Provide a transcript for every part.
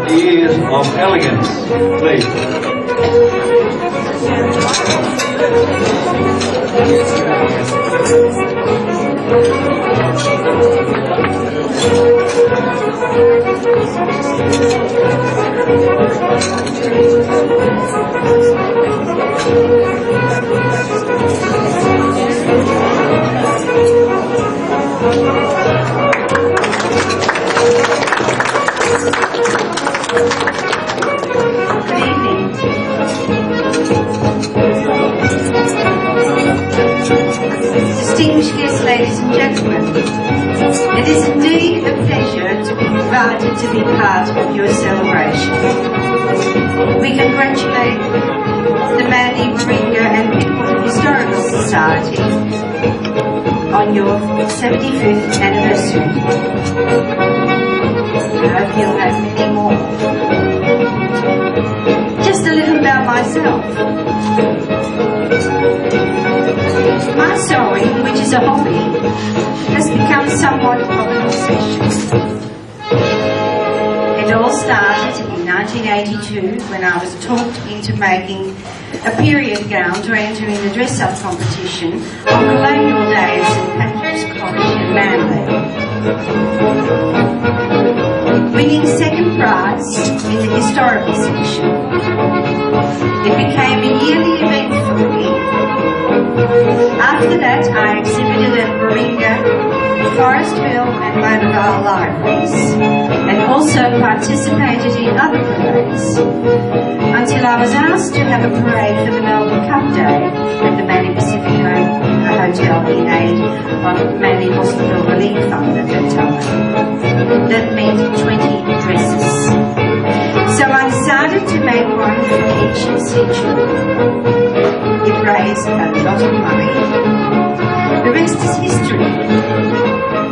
Years of elegance, please. Distinguished guests, ladies and gentlemen, it is indeed a pleasure to be invited to be part of your celebration. We congratulate the Manly Warringah and Seaforth Historical Society on your 75th anniversary. I hope you'll have many more. Just a little about myself. My sewing, which is a hobby, has become somewhat of an obsession. It all started in 1982 when I was talked into making a period gown to enter in the dress-up competition on colonial days at St Patrick's College in Manly. Winning second prize in the historical section. It became a yearly event for me. After that, I exhibited at Warringah, Forestville and Monavale libraries, and also participated in other parades, until I was asked to have a parade for the Melbourne Cup Day at the Manly Pacific Hotel in aid of Manly Hospital Relief Fund at that time. That meant 20 dresses. So I decided to make one for each century. It raised a lot of money. The rest is history.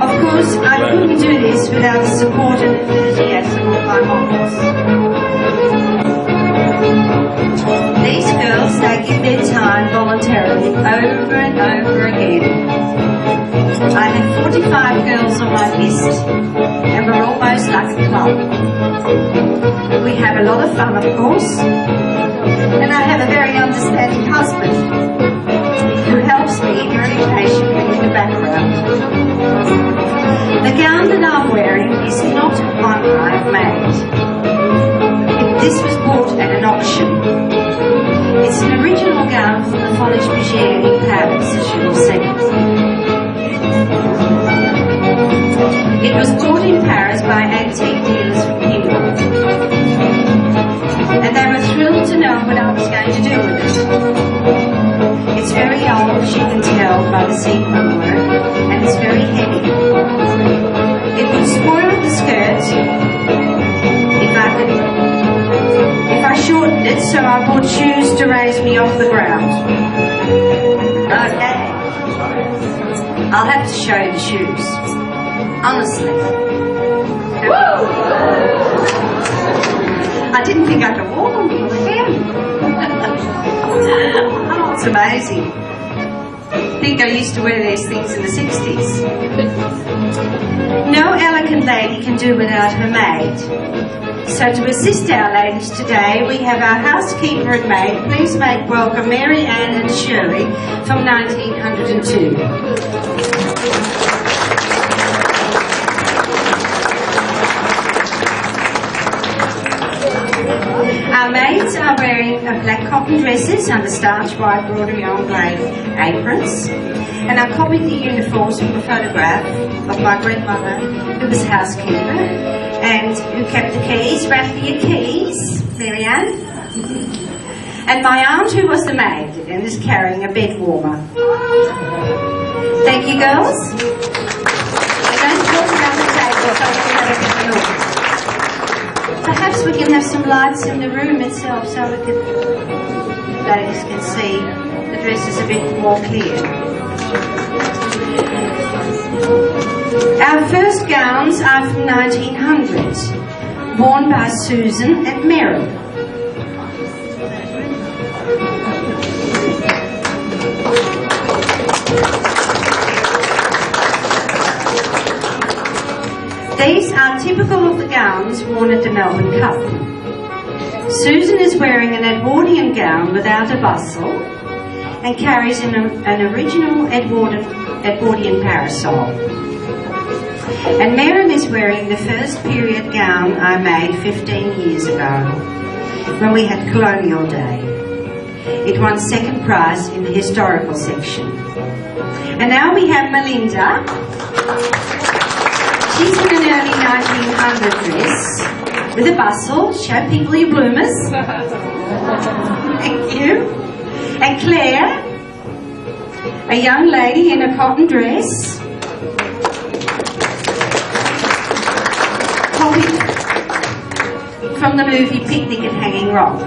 Of course, I couldn't do this without the support and enthusiasm of my models. These girls, they give their time voluntarily over and over again. I had 45 girls on my list, and we're almost like a club. We have a lot of fun, of course, and I have a very understanding husband who helps me very patiently in the background. The gown that I'm wearing is not one I've made. This was bought at an auction. It's an original gown from the Foliage Bergère in Paris, as you will see. It was bought in Paris by antique dealers from New York. And they were thrilled to know what I was going to do with it. It's very old, as you can tell by the sequin work, and it's very heavy. It would spoil the skirt if I shortened it, so I bought shoes to raise me off the ground. Okay. I'll have to show you the shoes. Honestly. I didn't think I could walk on them again. Oh, it's amazing. I think I used to wear these things in the 60s. No elegant lady can do without her maid. So to assist our ladies today, we have our housekeeper and maid. Please make welcome Mary Ann and Shirley from 1902. Our Our maids are wearing black cotton dresses under starch white broderie ombre aprons, and I copied the uniforms from a photograph of my grandmother, who was housekeeper and who kept the keys. Rattle your keys, Marianne. And my aunt, who was the maid, and is carrying a bed warmer. Thank you, girls. And don't talk around the table so we can have a good look. Perhaps we can have some lights in the room itself so we can, ladies can see the dresses a bit more clear. Our first gowns are from 1900, worn by Susan and Mary. These are typical of the gowns worn at the Melbourne Cup. Susan is wearing an Edwardian gown without a bustle and carries an original Edwardian parasol. And Maren is wearing the first period gown I made 15 years ago when we had Colonial Day. It won second prize in the historical section. And now we have Melinda. She's in an early 1900 dress with a bustle. Show people your bloomers. Thank you. And Claire, a young lady in a cotton dress. Copied from the movie Picnic at Hanging Rock.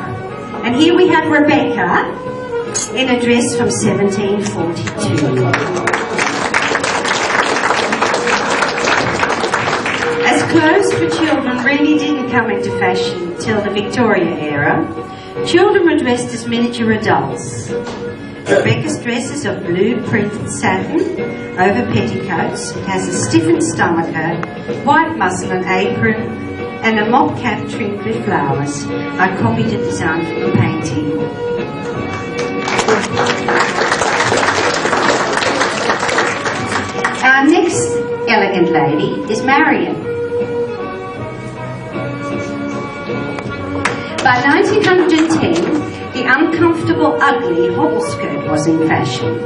And here we have Rebecca in a dress from 1742. As clothes for children really didn't come into fashion till the Victoria era, children were dressed as miniature adults. Rebecca's dress is of blue printed satin over petticoats. It has a stiffened stomacher, white muslin apron, and a mock cap trimmed with flowers. I copied the design from the painting. Our next elegant lady is Marion. By 1910, the uncomfortable, ugly hobble skirt was in fashion.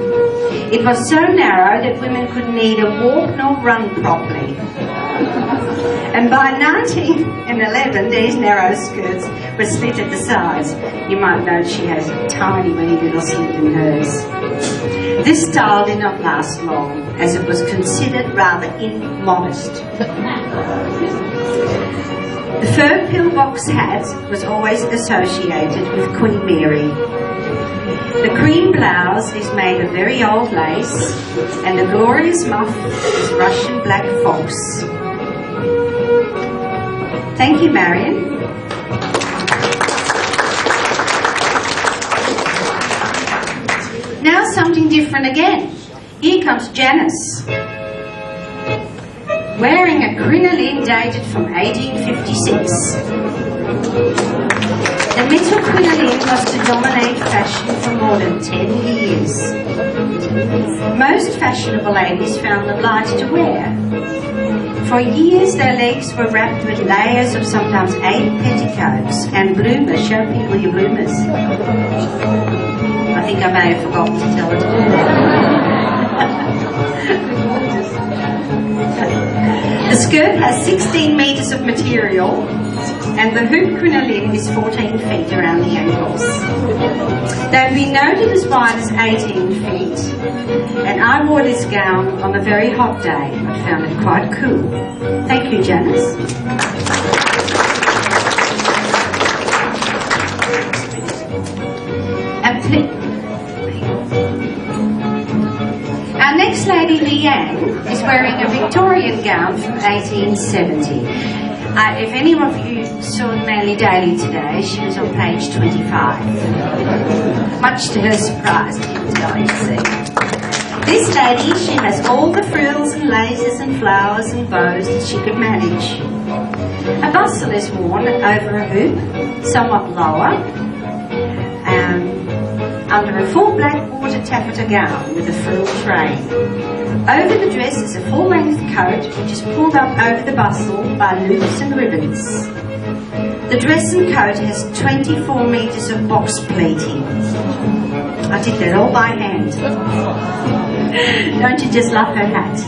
It was so narrow that women could neither walk nor run properly. And by 1911, these narrow skirts were slit at the sides. You might note she has a tiny, wee little slit in hers. This style did not last long, as it was considered rather immodest. The fur pillbox hat was always associated with Queen Mary. The cream blouse is made of very old lace, and the glorious muff is Russian black fox. Thank you, Marion. Now something different again. Here comes Janice, wearing a crinoline dated from 1856. The metal crinoline was to dominate fashion for more than 10 years. Most fashionable ladies found them light to wear. For years their legs were wrapped with layers of sometimes 8 petticoats and bloomers. Show people your bloomers. I think I may have forgotten to tell it. The skirt has 16 metres of material, and the hoop crinoline is 14 feet around the ankles. They've been noted as wide as 18 feet, and I wore this gown on a very hot day. I found it quite cool. Thank you, Janice. Our next lady, Leanne, is wearing a Victorian gown from 1870. If any of you saw Manly Daily today, she was on page 25. Much to her surprise, I didn't tell her to see. This lady, she has all the frills and laces and flowers and bows that she could manage. A bustle is worn over a hoop, somewhat lower, under a full black water taffeta gown with a frill train. Over the dress is a full-length coat which is pulled up over the bustle by loops and ribbons. The dress and coat has 24 metres of box pleating. I did that all by hand. Don't you just love her hat?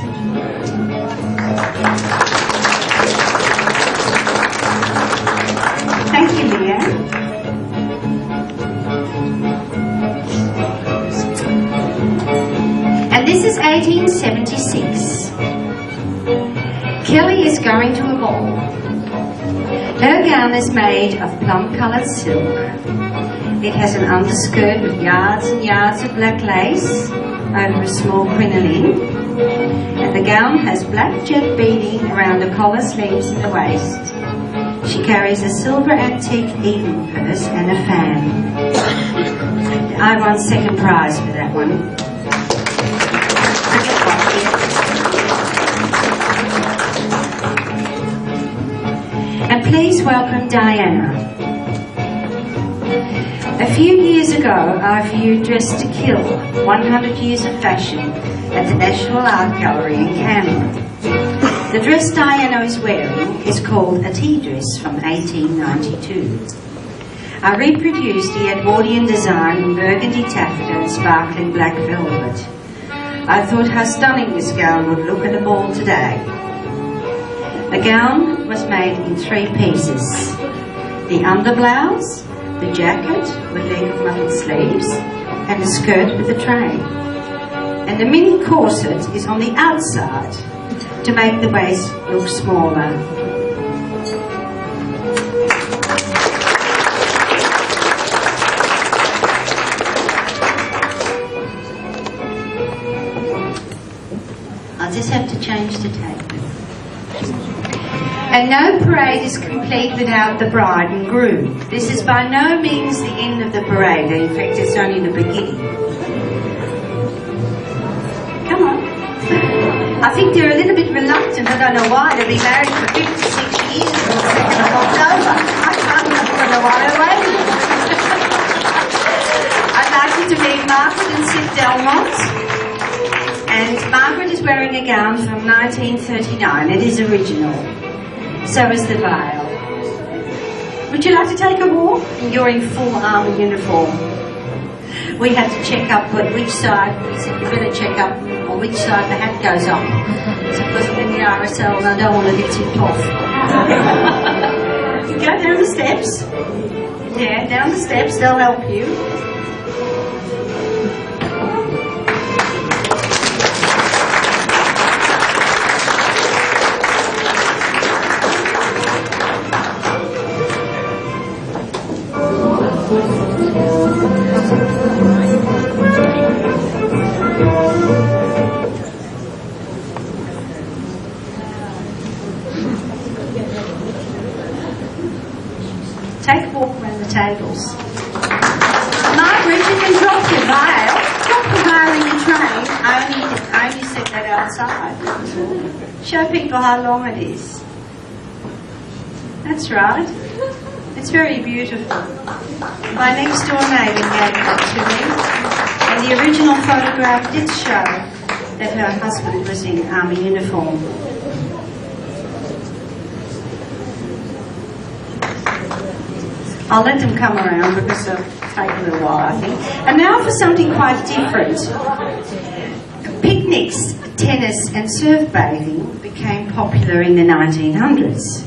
Thank you, Leanne. And this is 1876. Kelly is going to a ball. Her gown is made of plum-coloured silk. It has an underskirt with yards and yards of black lace over a small crinoline, and the gown has black jet beading around the collar sleeves and the waist. She carries a silver antique evening purse and a fan. I won second prize for that one. And please welcome Diana. A few years ago, I viewed Dress to Kill, 100 Years of Fashion, at the National Art Gallery in Canberra. The dress Diana is wearing is called a tea dress from 1892. I reproduced the Edwardian design in burgundy taffeta and sparkling black velvet. I thought how stunning this gown would look at a ball today. The gown was made in 3 pieces: the underblouse, the jacket with leg of mutton sleeves, and the skirt with the train. And the mini corset is on the outside to make the waist look smaller. I'll just have to change the tape. And no parade is complete without the bride and groom. This is by no means the end of the parade. In fact, it's only the beginning. Come on. I think they're a little bit reluctant, I don't know why, to be married for 56 years on the 2nd of October. I don't know why they're waiting. I'd like you to meet Margaret and Sid Delmont. And Margaret is wearing a gown from 1939. It is original. So is the veil. Would you like to take a walk? You're in full armour uniform. We had to check up which side, we said you better check up on which side the hat goes on. So because I'm in the RSL and I don't want to get tipped off. You go down the steps. Yeah, down the steps, they'll help you. Take a walk around the tables. Margaret, you can drop your veil. Drop the veil in your train. I only set that outside. Show people how long it is. That's right. It's very beautiful. My next door neighbour gave that to me, and the original photograph did show that her husband was in army uniform. I'll let them come around because it'll take a little while, I think. And now for something quite different. Picnics, tennis and surf bathing became popular in the 1900s.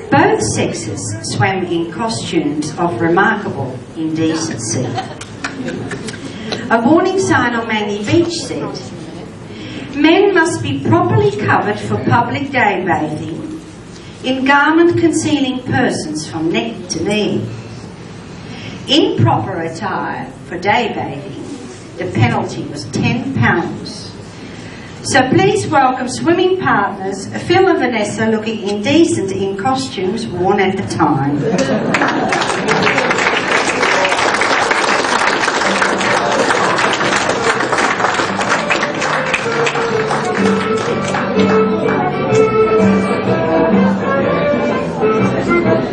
Both sexes swam in costumes of remarkable indecency. A warning sign on Manly Beach said, "Men must be properly covered for public day bathing in garment concealing persons from neck to knee. Improper attire for day bathing, the penalty was £10. So please welcome swimming partners Phil and Vanessa, looking indecent in costumes worn at the time.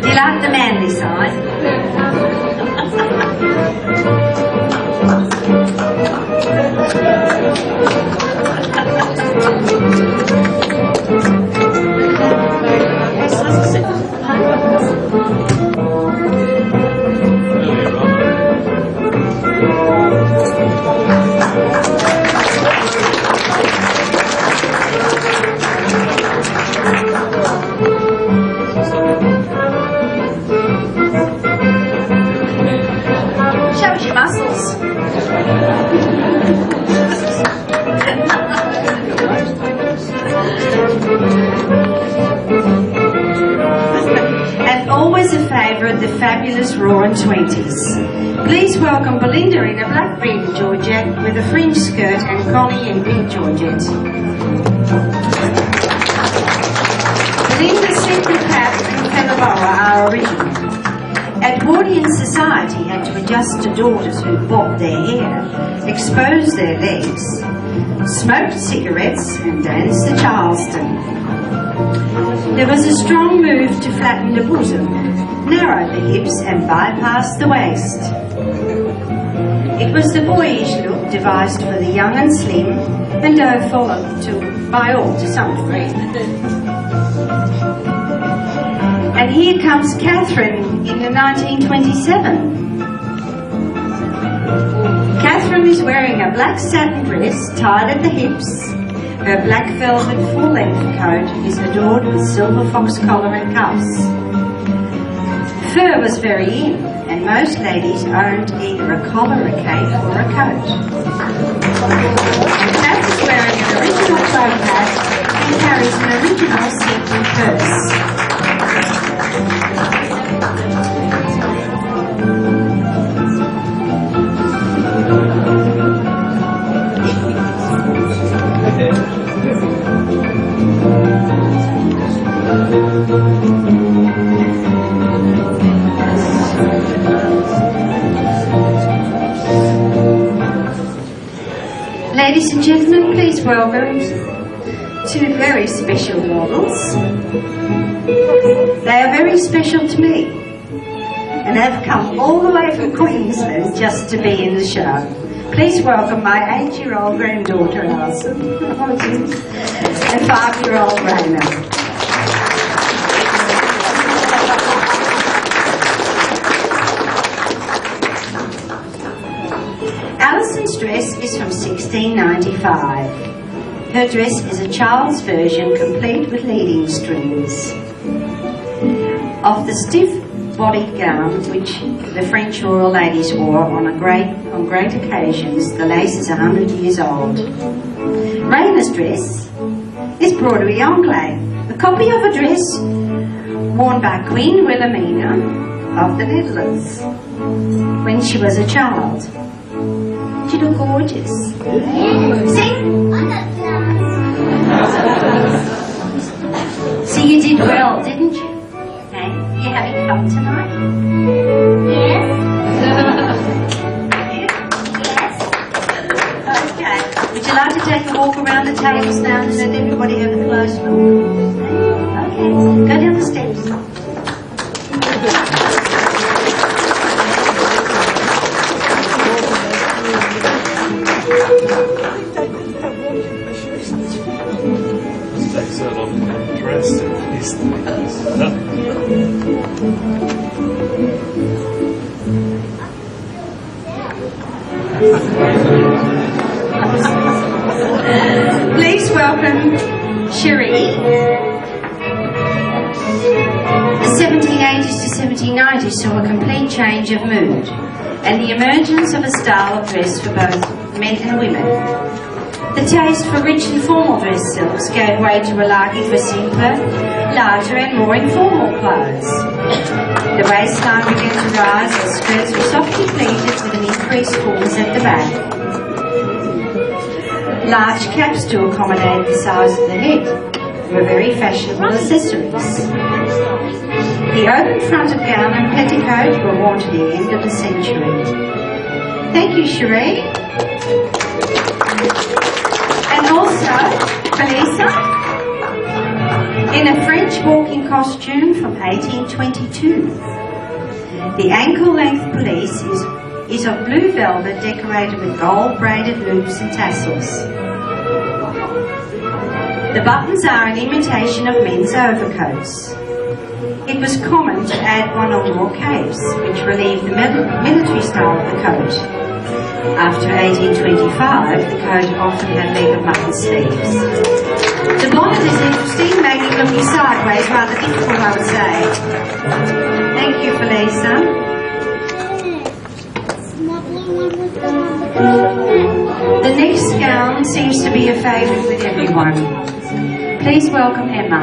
Do you like the manly side? Yes, fabulous roaring 20s. Please welcome Belinda in a black green georgette with a fringe skirt and Connie in pink georgette. Belinda's simple cap and feather boa are original. Edwardian society had to adjust to daughters who bobbed their hair, exposed their legs, smoked cigarettes and danced the Charleston. There was a strong move to flatten the bosom, narrow the hips and bypass the waist. It was the boyish look devised for the young and slim, and though followed by all to some degree. And here comes Catherine in the 1927. Catherine is wearing a black satin dress tied at the hips. Her black velvet full-length coat is adored with silver fox collar and cuffs. Fur was very in, and most ladies owned either a collar, a cape, or a coat. And Kat is wearing an original cloak hat and carries an original sequin purse. Ladies and gentlemen, please welcome two very special models. They are very special to me and have come all the way from Queensland just to be in the show. Please welcome my 8-year-old granddaughter Alison and 5-year-old Raina. Alison's dress is from 1695. Her dress is a child's version complete with leading strings. Of the stiff-bodied gown which the French royal ladies wore on great occasions, the lace is 100 years old. Raina's dress is broderie anglais, a copy of a dress worn by Queen Wilhelmina of the Netherlands when she was a child. She looked gorgeous. See? So you did well, didn't you? Okay. You having fun tonight? Yes. Okay. Would you like to take a walk around the tables now and let everybody have a close look? Okay. Go down the steps. Please welcome Cherie. The 1780s to 1790s saw a complete change of mood and the emergence of a style of dress for both men and women. The taste for rich and formal dress silks gave way to a liking for simpler, larger and more informal clothes. The waistline began to rise and skirts were softly pleated with an increased fullness at the back. Large caps to accommodate the size of the head were very fashionable accessories. The open-fronted gown and petticoat were worn to the end of the century. Thank you, Cherie. And also, Felisa, in a French walking costume from 1822. The ankle-length pelisse is of blue velvet decorated with gold-braided loops and tassels. The buttons are an imitation of men's overcoats. It was common to add one or more capes, which relieved the military style of the coat. After 1825, the coat often had leg of mutton sleeves. The bonnet is interesting, making looking sideways rather difficult, I would say. Thank you, Felisa. The next gown seems to be a favourite with everyone. Please welcome Emma.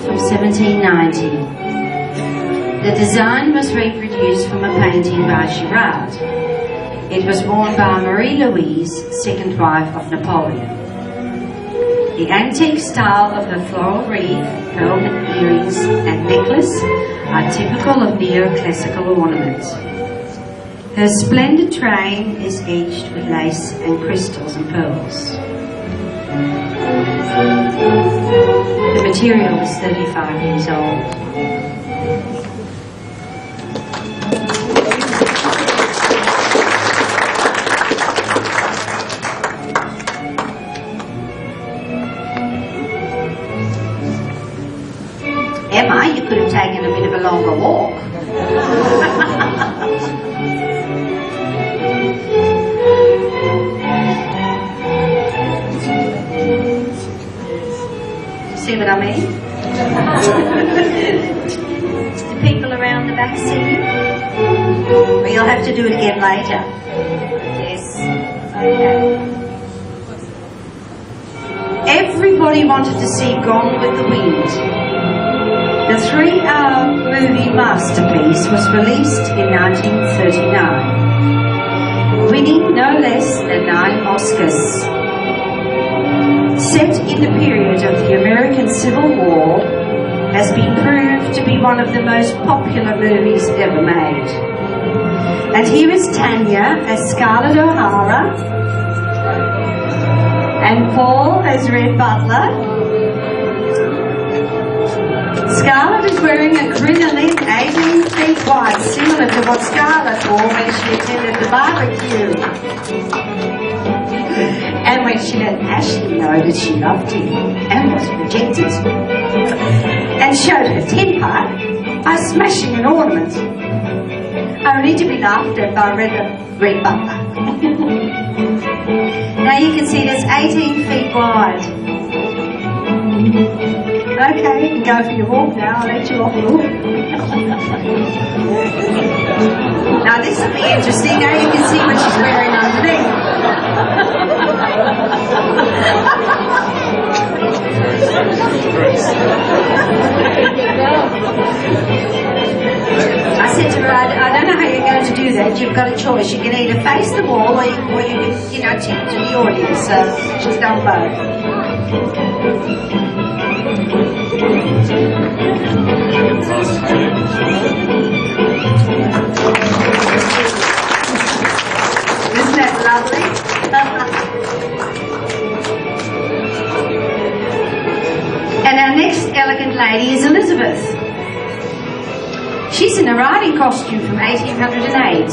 from 1790. The design was reproduced from a painting by Girard. It was worn by Marie-Louise, second wife of Napoleon. The antique style of her floral wreath, pearl earrings and necklace are typical of neoclassical ornament. Her splendid train is edged with lace and crystals and pearls. The material is 35 years old. Emma, you could have taken a bit of a longer walk. See what I mean? The people around the back see you? Or you'll have to do it again later. Yes. Okay. Everybody wanted to see Gone with the Wind. The 3-hour movie masterpiece was released in 1939, winning no less than 9 Oscars. Set in the period of the American Civil War, has been proved to be one of the most popular movies ever made. And here is Tanya as Scarlett O'Hara, and Paul as Red Butler. Scarlett is wearing a crinoline 18 feet wide, similar to what Scarlett wore when she attended the barbecue. And when she let Ashley know that she loved him and was rejected. And showed her temper by smashing an ornament, only to be laughed at by Red Butler. Now you can see that's 18 feet wide. Okay, you can go for your walk now. I'll let you off the hook. Now this will be interesting. Now you can see what she's wearing underneath. I said to her, I don't know how you're going to do that. You've got a choice. You can either face the wall or you can, tip to the audience. So she's done both. Isn't that lovely? And our next elegant lady is Elizabeth. She's in a riding costume from 1808.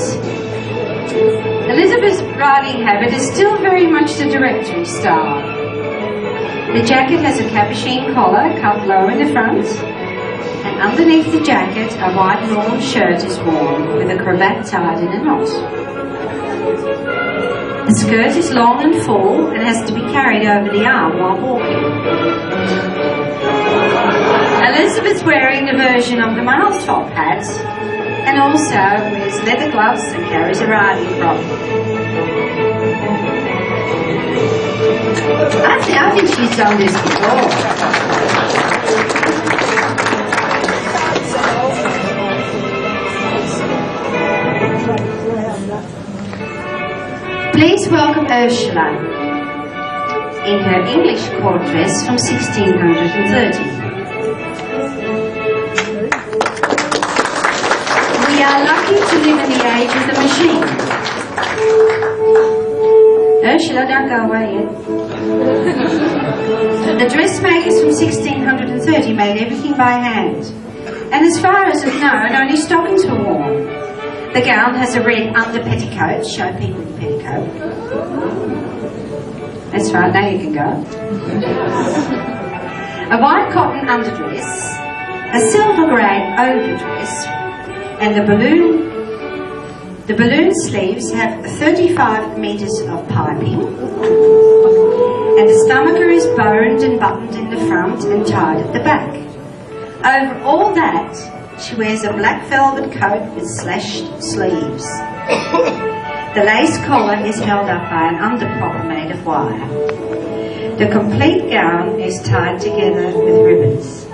Elizabeth's riding habit is still very much the Directory style. The jacket has a capuchin collar cut low in the front, and underneath the jacket a white lawn shirt is worn with a cravat tied in a knot. The skirt is long and full and has to be carried over the arm while walking. Elizabeth's wearing the version of the male top hat and also wears leather gloves and carries a riding crop. I think she's done this before. Please welcome Ursula in her English court dress from 1630. We are lucky to live in the age of the machine. Ursula, don't go away yet. The dressmakers from 1630 made everything by hand. And as far as is known, only stockings were worn. The gown has a red under petticoat. Show people the petticoat. That's right, now you can go. A white cotton underdress, a silver grey overdress, and the balloon sleeves have 35 metres of piping, and the stomacher is boned and buttoned in the front and tied at the back. Over all that, she wears a black velvet coat with slashed sleeves. The lace collar is held up by an underprop made of wire. The complete gown is tied together with ribbons.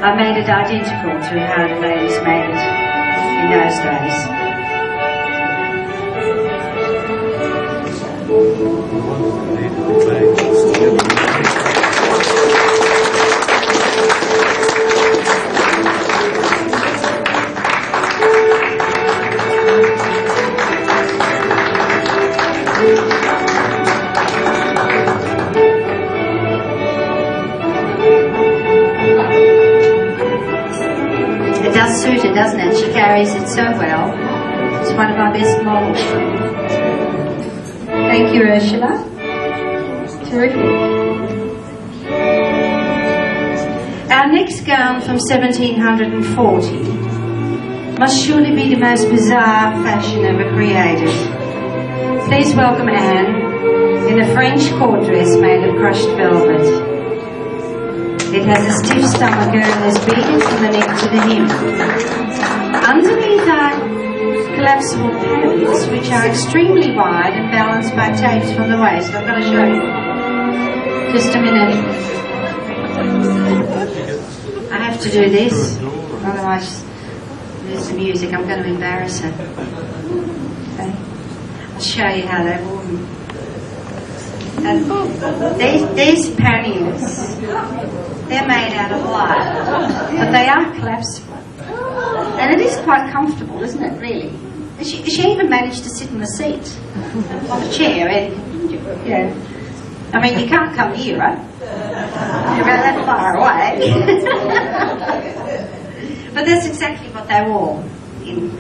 I made it identical to how the ladies made it in those days. It does suit her, doesn't it? She carries it so well. It's one of our best models. Thank you, Ursula. Terrific. Our next gown from 1740 must surely be the most bizarre fashion ever created. Please welcome Anne in a French court dress made of crushed velvet. It has a stiff stomach girdle as beaded from the neck to the hem. Underneath are collapsible pants, which are extremely wide and balanced by tapes from the waist. I've got to show you. Just a minute. I have to do this, otherwise there's the music. I'm going to embarrass her. Okay. I'll show you how they're worn. These panniers, they're made out of wire, but they are collapsible. And it is quite comfortable, isn't it, really? She even managed to sit in the seat on the chair, and yeah. I mean, you can't come here, right? You're about that far away. But that's exactly what they wore in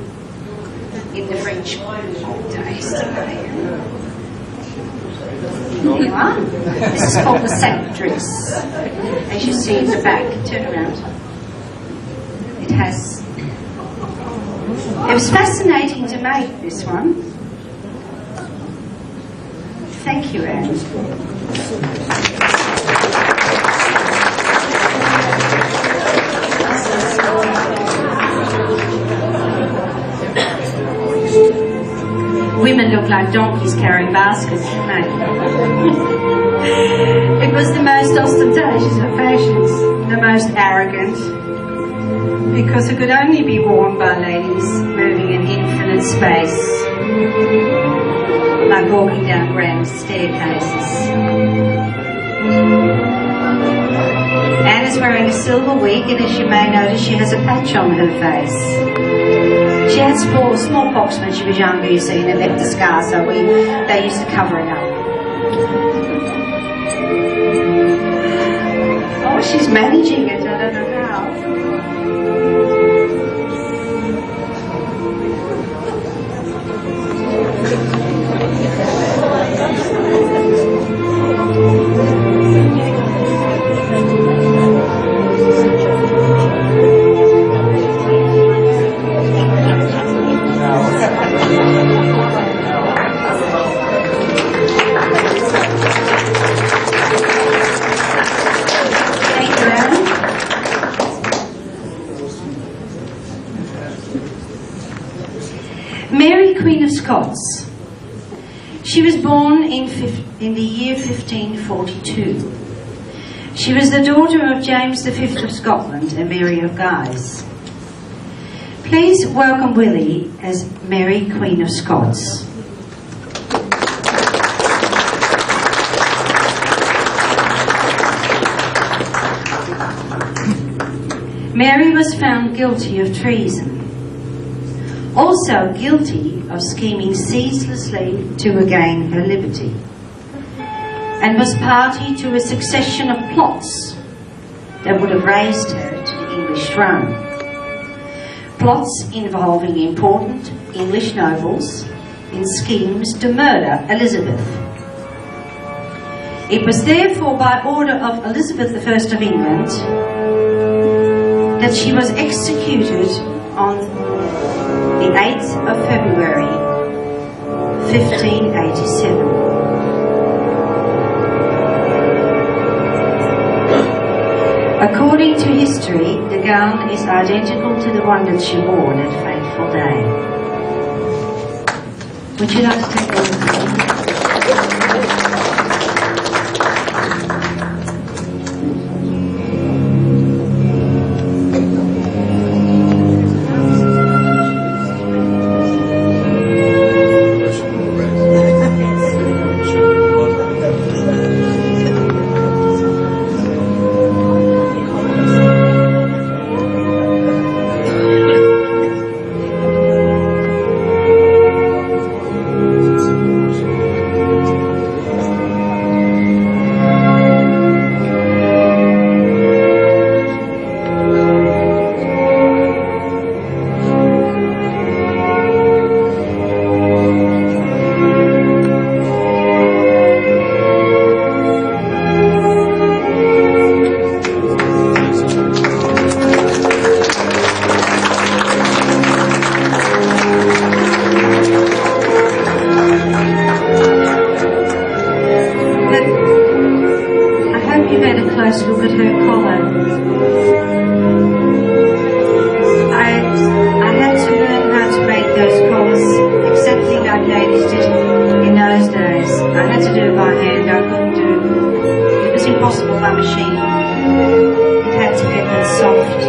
the French days. Here you are. This is called the sack dress. As you see in the back, turn around. It was fascinating to make this one. Thank you, Anne. Women look like donkeys carrying baskets, don't they? It was the most ostentatious of fashions, the most arrogant, because it could only be worn by ladies moving in infinite space, like walking down grand staircases. Anne is wearing a silver wig, and as you may notice, she has a patch on her face. She had smallpox when she was younger, you see, and it left a scar, so they used to cover it up. Oh, she's managing it, I don't know how. Mary, Queen of Scots. She was born in the year 1542. She was the daughter of James V of Scotland and Mary of Guise. Please welcome Willie as Mary, Queen of Scots. Mary was found guilty of treason, also guilty of scheming ceaselessly to gain her liberty, and was party to a succession of plots that would have raised her to the English throne. Plots involving important English nobles in schemes to murder Elizabeth. It was therefore by order of Elizabeth I of England that she was executed on the 8th of February 1587. According to history, the gown is identical to the one that she wore that fateful day. Would you like to take a look? close look at her collar. I had to learn how to make those collars, accepting I'd noticed it in those days. I had to do it by hand. I couldn't do it. It was impossible by machine. It had to get that soft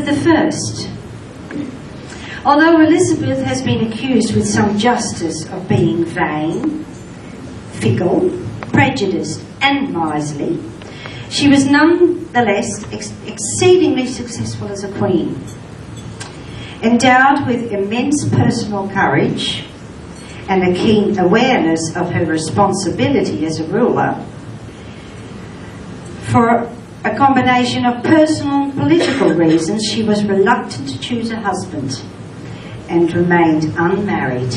effect. Although Elizabeth has been accused with some justice of being vain, fickle, prejudiced and miserly, she was nonetheless exceedingly successful as a queen. Endowed with immense personal courage and a keen awareness of her responsibility as a ruler, for a combination of personal and political reasons, she was reluctant to choose a husband and remained unmarried,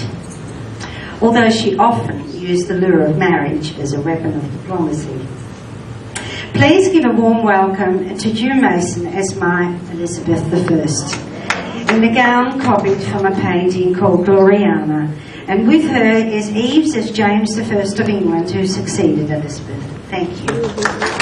although she often used the lure of marriage as a weapon of diplomacy. Please give a warm welcome to Dew Mason as my Elizabeth I, in the gown copied from a painting called Gloriana, and with her is Eves as James I of England, who succeeded Elizabeth. Thank you.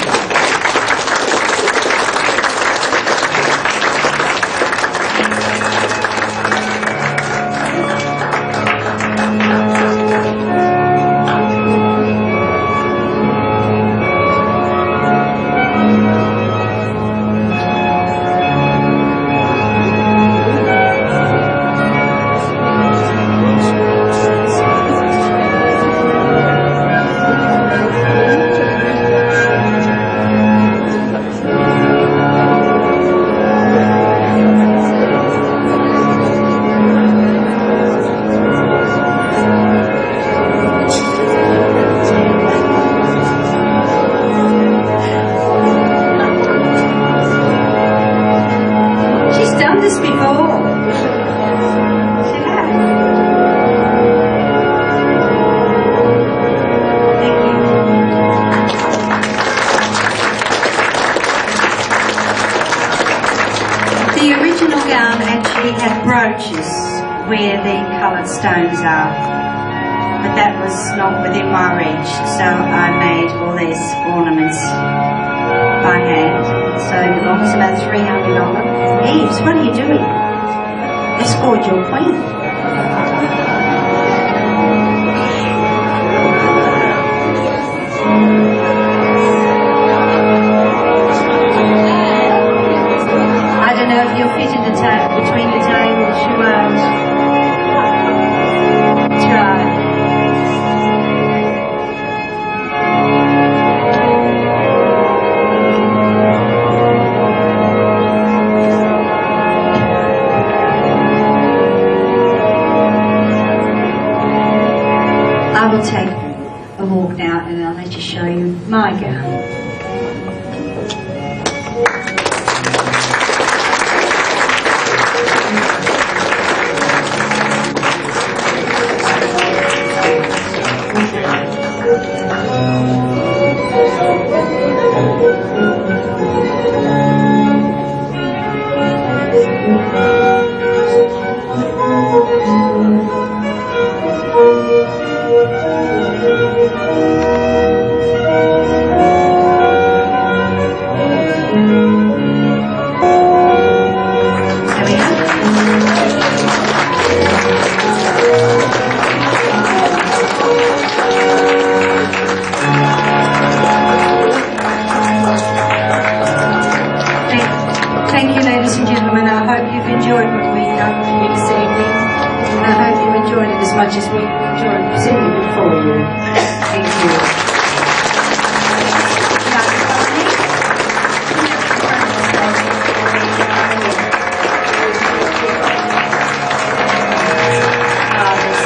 Where the coloured stones are, but that was not within my reach, so I made all these ornaments by hand. So it belongs about 300 of them. Eves, what are you doing? Escort your queen. I don't know if you'll fit in the between the tables, you won't. I will take a walk now and I'll let you show you my gown. much as we enjoyed presenting it for you. Thank you.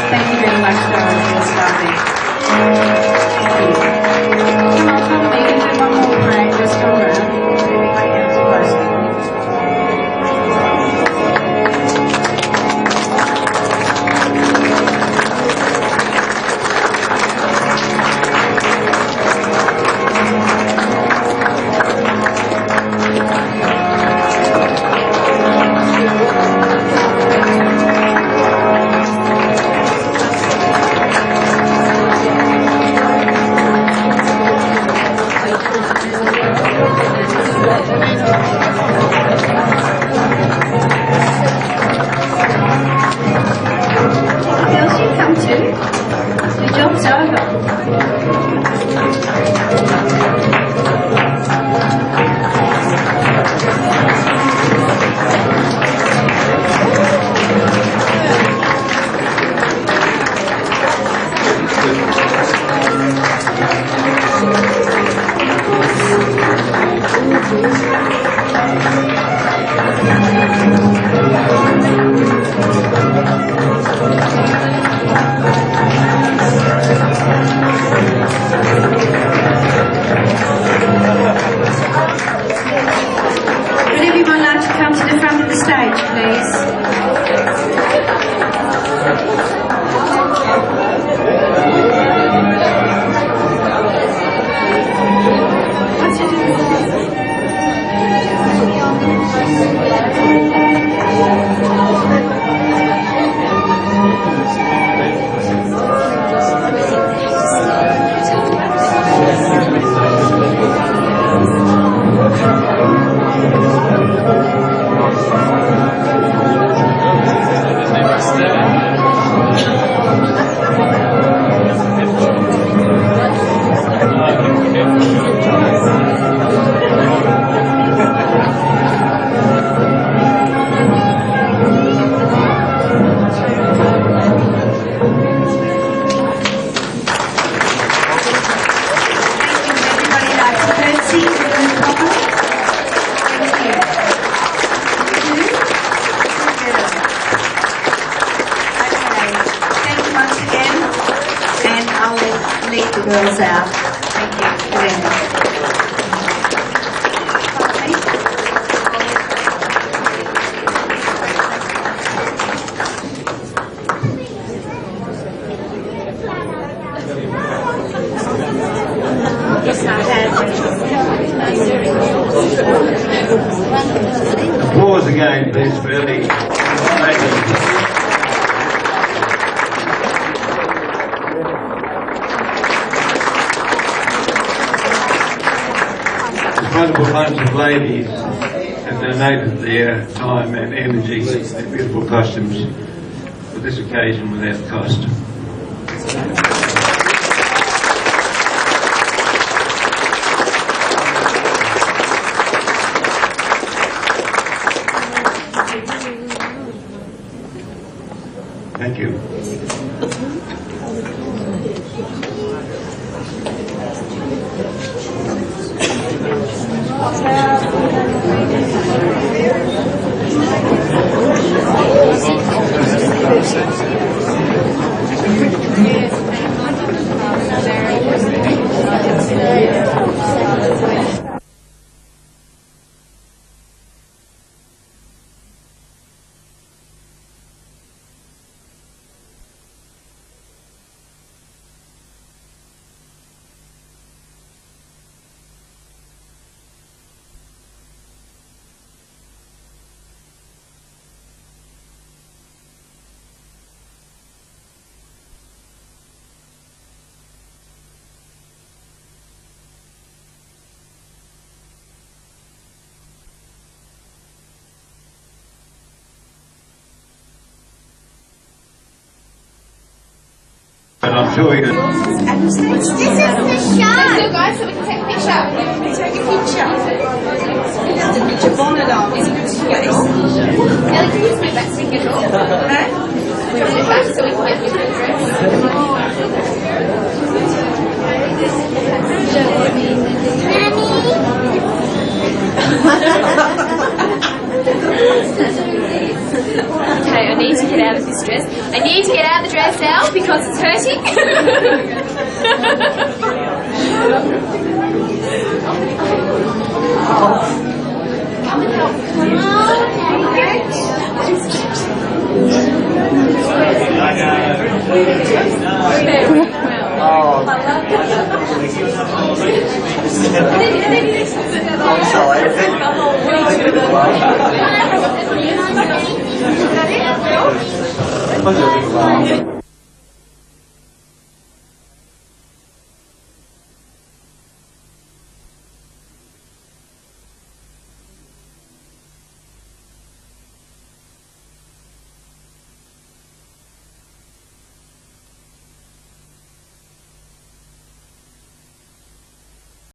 Thank you very much, Dorothy. It's lovely. Thank you. Come on, come me and do one more parade. Just go around. Everybody else close. Girls out. Thank you very much. Applause again, please, for Elly. Wonderful bunch of ladies have donated their time and energy, their beautiful costumes for this occasion without cost. Thank you. But I'm sure you. This is the shot. So guys, so we can take a picture. Take a picture. There's a picture bonnet on. Is it good to get it all? Elly, can you just move back so we can get it all? Huh? Move it back so we can get it all. get out of this dress. I need to get out of the dress now because it's hurting. Come and help. Oh,